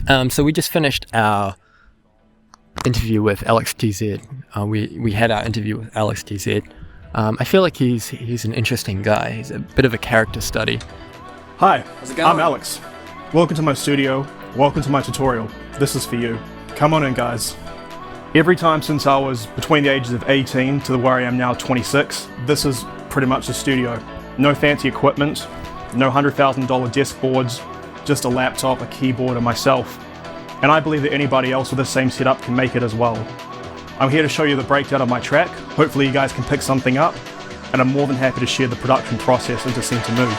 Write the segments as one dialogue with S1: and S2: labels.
S1: So we just finished our interview with Adhd. We had our interview with Adhd. I feel like he's an interesting guy. He's a bit of a character study.
S2: Hi,
S1: How's it going?
S2: I'm Alex. Welcome to my studio. Welcome to my tutorial. This is for you. Come on in, guys. Every time since I was between the ages of 18 to where I am now 26, this is pretty much the studio. No fancy equipment, no $100,000 desk boards, just a laptop, a keyboard, and myself. And I believe that anybody else with the same setup can make it as well. I'm here to show you the breakdown of my track. Hopefully you guys can pick something up, and I'm more than happy to share the production process into Centre Mood.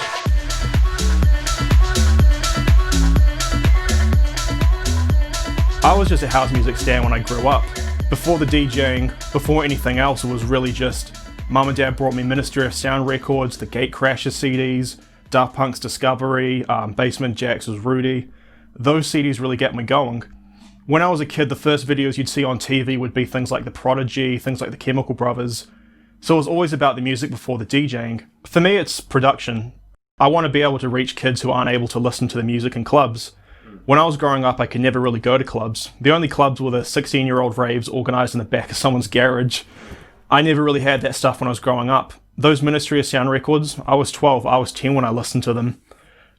S2: I was just a house music stan when I grew up. Before the DJing, before anything else, it was really just Mum and Dad brought me Ministry of Sound records, the Gate Crashers CDs, Daft Punk's Discovery, Basement Jaxx's Rudy. Those CDs really get me going. When I was a kid, the first videos you'd see on TV would be things like The Prodigy, things like the Chemical Brothers. So it was always about the music before the DJing. For me, it's production. I want to be able to reach kids who aren't able to listen to the music in clubs. When I was growing up, I could never really go to clubs. The only clubs were the 16-year-old raves organised in the back of someone's garage. I never really had that stuff when I was growing up. Those Ministry of Sound records, I was 12, I was 10 when I listened to them.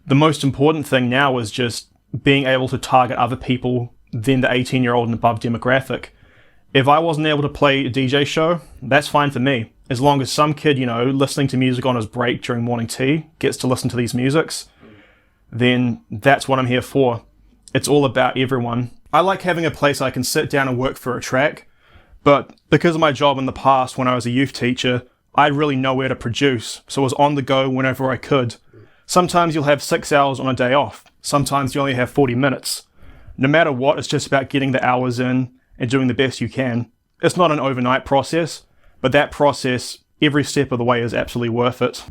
S2: The most important thing now is just being able to target other people than the 18-year-old and above demographic. If I wasn't able to play a DJ show, that's fine for me. As long as some kid, listening to music on his break during morning tea gets to listen to these musics, then that's what I'm here for. It's all about everyone. I like having a place I can sit down and work for a track, but because of my job in the past when I was a youth teacher, I had really nowhere to produce, so I was on the go whenever I could. Sometimes you'll have 6 hours on a day off. Sometimes you only have 40 minutes. No matter what, it's just about getting the hours in and doing the best you can. It's not an overnight process, but that process, every step of the way, is absolutely worth it.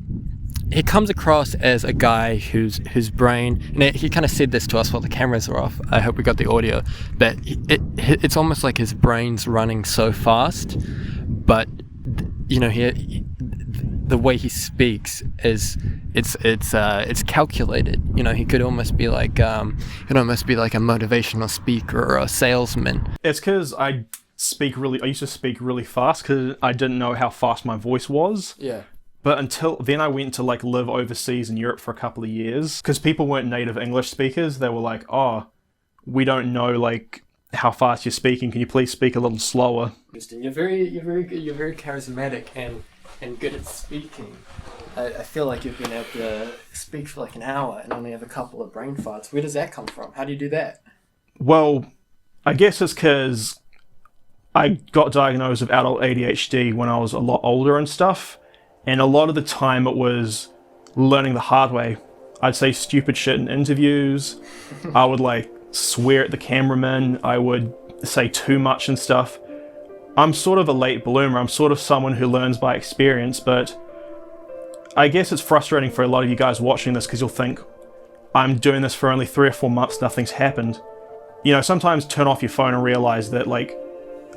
S1: He comes across as a guy whose brain, and he kind of said this to us while the cameras are off. I hope we got the audio, but it's almost like his brain's running so fast, but the way he speaks is it's calculated. He could almost be like a motivational speaker or a salesman.
S2: It's because I used to speak really fast because I didn't know how fast my voice was.
S1: Yeah.
S2: But until then, I went to live overseas in Europe for a couple of years because people weren't native English speakers. They were like, "Oh, we don't know how fast you're speaking. Can you please speak a little slower?"
S1: You're very good. You're very charismatic and good at speaking. I feel like you've been able to speak for an hour and only have a couple of brain farts. Where does that come from? How do you do that?
S2: Well, I guess it's because I got diagnosed with adult ADHD when I was a lot older and stuff. And a lot of the time it was learning the hard way. I'd say stupid shit in interviews. I would swear at the cameraman. I would say too much and stuff. I'm sort of a late bloomer. I'm sort of someone who learns by experience, but I guess it's frustrating for a lot of you guys watching this because you'll think, I'm doing this for only 3 or 4 months, nothing's happened. Sometimes turn off your phone and realize that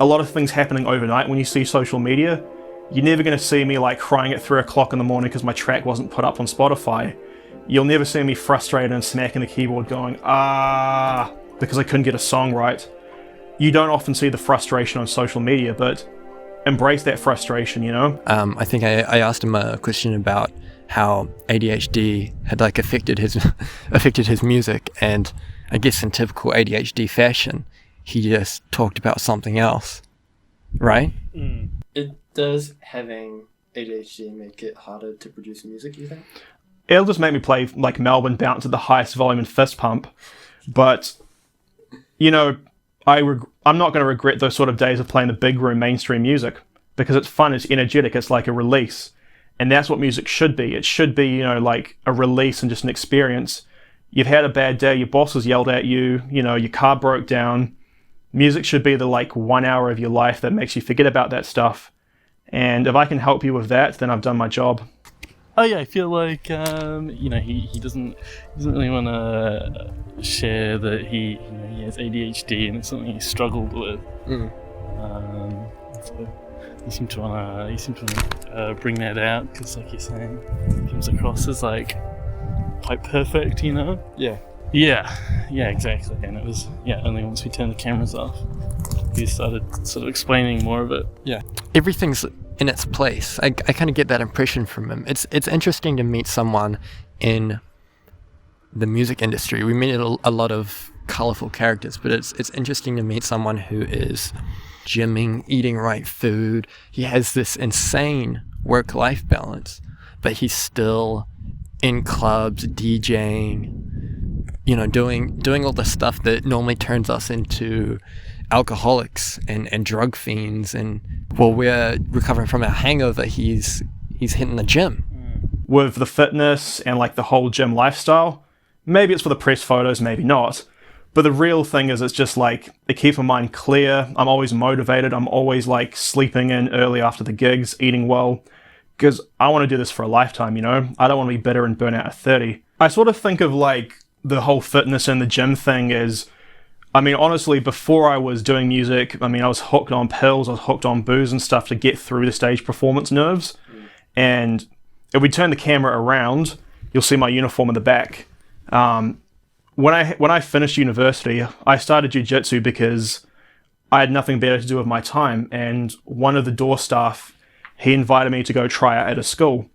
S2: a lot of things happening overnight when you see social media. You're never going to see me crying at 3 o'clock in the morning because my track wasn't put up on Spotify. You'll never see me frustrated and smacking the keyboard going, because I couldn't get a song right. You don't often see the frustration on social media, but embrace that frustration,
S1: I think I asked him a question about how ADHD had affected his music, and I guess in typical ADHD fashion, he just talked about something else, right?
S3: Does having ADHD make it harder to produce music, you think?
S2: It'll just make me play Melbourne Bounce at the highest volume and fist pump. But, I'm not going to regret those sort of days of playing the big room mainstream music because it's fun, it's energetic, it's like a release. And that's what music should be. It should be, a release and just an experience. You've had a bad day, your boss has yelled at you, your car broke down. Music should be the 1 hour of your life that makes you forget about that stuff. And if I can help you with that, then I've done my job.
S4: Oh yeah, I feel like he doesn't really want to share that he has ADHD and it's something he struggled with. So you seem to wanna bring that out because, like you're saying, it comes across as quite perfect,
S1: Yeah.
S4: Yeah, exactly. And it was only once we turned the cameras off, we started sort of explaining more of it.
S1: Yeah, everything's in its place. I kind of get that impression from him. It's interesting to meet someone in the music industry. We meet a lot of colorful characters, but it's interesting to meet someone who is gymming, eating right food. He has this insane work-life balance, but he's still in clubs, DJing, doing all the stuff that normally turns us into alcoholics and drug fiends. And while we're recovering from our hangover, he's hitting the gym.
S2: With the fitness and like the whole gym lifestyle, maybe it's for the press photos, maybe not. But the real thing is, it's just like, it keeps my mind clear. I'm always motivated. I'm always like sleeping in early after the gigs, eating well, because I want to do this for a lifetime, I don't want to be bitter and burn out at 30. I sort of think of like the whole fitness and the gym thing as, honestly, before I was doing music, I was hooked on pills, I was hooked on booze and stuff to get through the stage performance nerves. And if we turn the camera around, you'll see my uniform in the back. When I finished university, I started jiu-jitsu because I had nothing better to do with my time, and one of the door staff, he invited me to go try out at a school.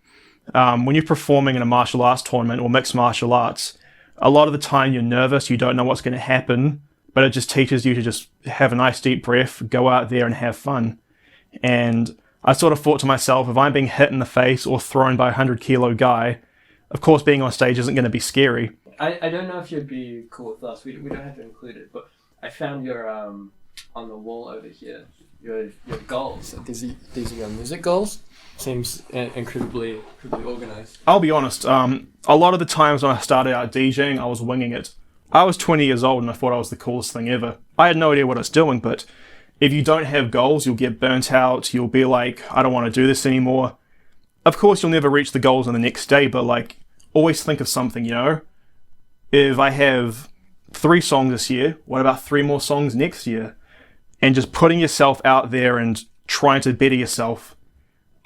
S2: When you're performing in a martial arts tournament or mixed martial arts, a lot of the time you're nervous, you don't know what's going to happen, but it just teaches you to just have a nice deep breath, go out there and have fun. And I sort of thought to myself, if I'm being hit in the face or thrown by a 100-kilo guy, of course being on stage isn't going to be scary.
S3: I don't know if you'd be cool with us. We don't have to include it, but I found your on the wall over here your goals. These are your music goals. Seems incredibly organized.
S2: I'll be honest. A lot of the times when I started out DJing, I was winging it. I was 20 years old and I thought I was the coolest thing ever. I had no idea what I was doing, but if you don't have goals, you'll get burnt out. You'll be like, I don't want to do this anymore. Of course, you'll never reach the goals on the next day, but like, always think of something, If I have 3 songs this year, what about 3 more songs next year? And just putting yourself out there and trying to better yourself.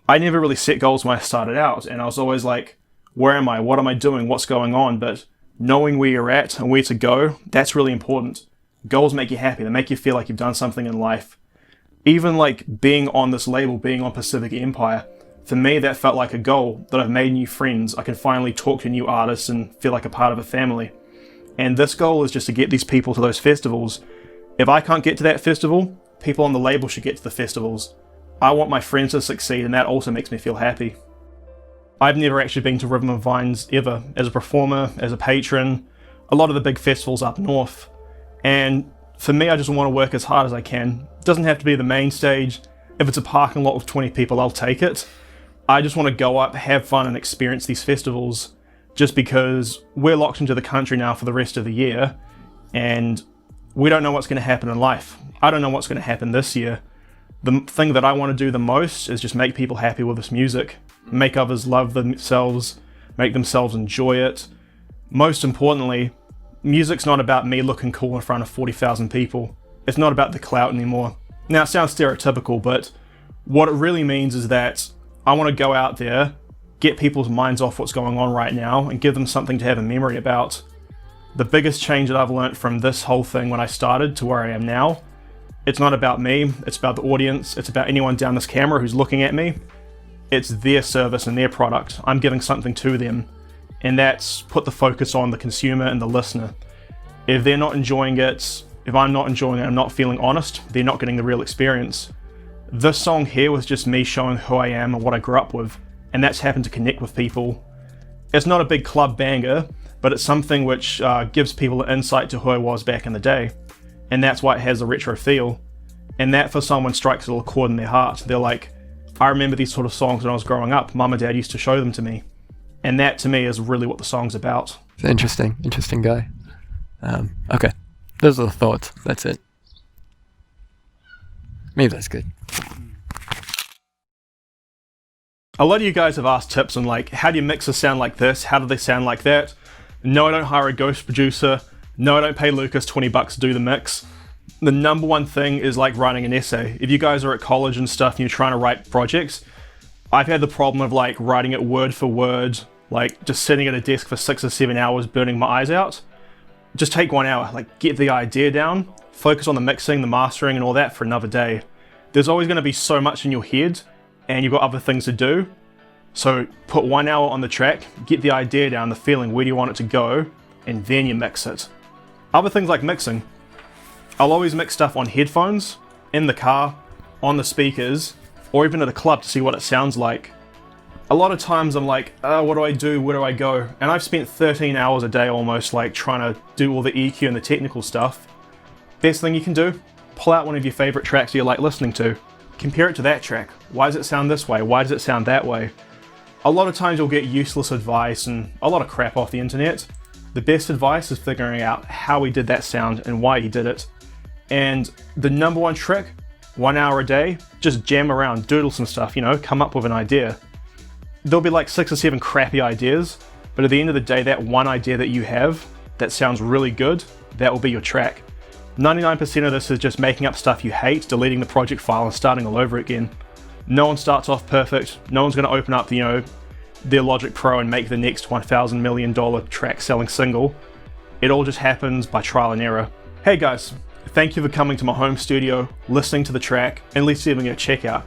S2: I never really set goals when I started out, and I was always like, where am I? What am I doing? What's going on? But knowing where you're at and where to go, that's really important. Goals make you happy. They make you feel like you've done something in life. Even like being on this label, being on Pacific Empire, for me, that felt like a goal, that I've made new friends. I can finally talk to new artists and feel like a part of a family. And this goal is just to get these people to those festivals. If I can't get to that festival, people on the label should get to the festivals. I want my friends to succeed, and that also makes me feel happy. I've never actually been to Rhythm and Vines ever, as a performer, as a patron, a lot of the big festivals up north. And for me, I just want to work as hard as I can. It doesn't have to be the main stage. If it's a parking lot with 20 people, I'll take it. I just want to go up, have fun, and experience these festivals, just because we're locked into the country now for the rest of the year, and we don't know what's going to happen in life. I don't know what's going to happen this year. The thing that I want to do the most is just make people happy with this music, make others love themselves, make themselves enjoy it. Most importantly, music's not about me looking cool in front of 40,000 people. It's not about the clout anymore. Now, it sounds stereotypical, but what it really means is that I want to go out there, get people's minds off what's going on right now, and give them something to have a memory about. The biggest change that I've learnt from this whole thing when I started to where I am now, it's not about me, it's about the audience, it's about anyone down this camera who's looking at me. It's their service and their product. I'm giving something to them, and that's put the focus on the consumer and the listener. If they're not enjoying it, if I'm not enjoying it, I'm not feeling honest, they're not getting the real experience. This song here was just me showing who I am and what I grew up with, and that's happened to connect with people. It's not a big club banger, but it's something which gives people an insight to who I was back in the day, and that's why it has a retro feel. And that for someone strikes a little chord in their heart. They're like, I remember these sort of songs when I was growing up. Mum and Dad used to show them to me. And that to me is really what the song's about.
S1: It's an interesting guy. Okay, those are the thoughts. That's it. Maybe that's good.
S2: A lot of you guys have asked tips on like, how do you mix a sound like this? How do they sound like that? No, I don't hire a ghost producer. No, I don't pay Lucas $20 to do the mix. The number one thing is like writing an essay. If you guys are at college and stuff and you're trying to write projects, I've had the problem of like writing it word for word, like just sitting at a desk for 6 or 7 hours burning my eyes out. just take 1 hour, like get the idea down, focus on the mixing, the mastering and all that for another day. There's always going to be so much in your head and you've got other things to do. So put 1 hour on the track, get the idea down, the feeling, where do you want it to go, and then you mix it. Other things like mixing, I'll always mix stuff on headphones, in the car, on the speakers, or even at a club to see what it sounds like. A lot of times I'm like, what do I do, where do I go? And I've spent 13 hours a day almost like trying to do all the EQ and the technical stuff. Best thing you can do, pull out one of your favorite tracks you like listening to, compare it to that track. Why does it sound this way? Why does it sound that way? A lot of times you'll get useless advice and a lot of crap off the internet. The best advice is figuring out how he did that sound and why he did it. And the number one trick, 1 hour a day, just jam around, doodle some stuff, come up with an idea. There'll be like 6 or 7 crappy ideas, but at the end of the day, that one idea that you have that sounds really good, that will be your track. 99% of this is just making up stuff you hate, deleting the project file and starting all over again. No one starts off perfect. No one's going to open up, their Logic Pro and make the next $1,000 million track selling single. It all just happens by trial and error. Hey guys, thank you for coming to my home studio, listening to the track, and at least giving it a check out.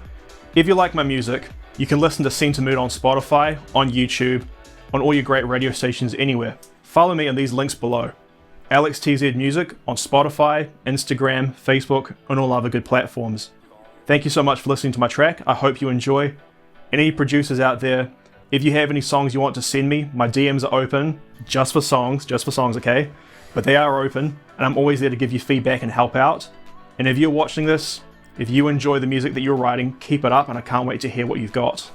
S2: If you like my music, you can listen to Send to Mood on Spotify, on YouTube, on all your great radio stations anywhere. Follow me on these links below. AlexTZ Music on Spotify, Instagram, Facebook, and all other good platforms. Thank you so much for listening to my track. I hope you enjoy. Any producers out there, if you have any songs you want to send me, my DMs are open, just for songs, okay? But they are open, and I'm always there to give you feedback and help out. And if you're watching this, if you enjoy the music that you're writing, keep it up, and I can't wait to hear what you've got.